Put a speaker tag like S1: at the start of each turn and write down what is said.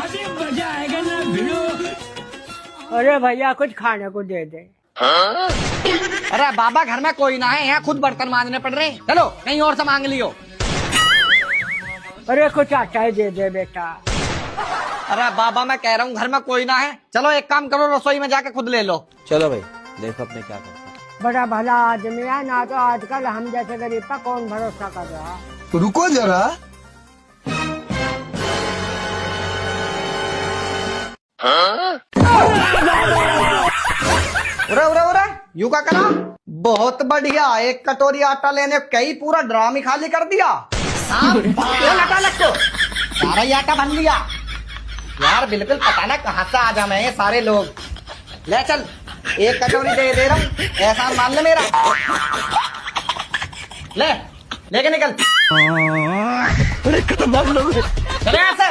S1: अभी मजा आएगा ना भिड़ो।
S2: अरे भैया कुछ खाने को दे दे।
S3: अरे बाबा घर में कोई ना है, यहाँ खुद बर्तन मांजने पड़ रहे हैं। चलो कहीं और से मांग लियो।
S2: अरे कुछ आटा ही दे दे बेटा।
S3: अरे बाबा मैं कह रहा हूँ घर में कोई ना है। चलो एक काम करो, रसोई में जाके खुद ले लो।
S4: चलो भाई देखो अपने क्या करते।
S2: बड़ा भला आदमी है ना, तो आजकल हम जैसे गरीब पर कौन भरोसा कर रहा।
S5: रुको जरा।
S3: उरे उरे उरे यू का करा। बहुत बढ़िया, एक कटोरी आटा लेने कई पूरा ड्राम ही खाली कर दिया। लगा लगो सारा ही आटा बन लिया यार। बिल्कुल पता ना कहाँ से आ जा मैं ये सारे लोग। ले चल एक कटोरी दे रहा हूँ, एहसान मान ले मेरा। ले लेके निकल। चले ऐसे।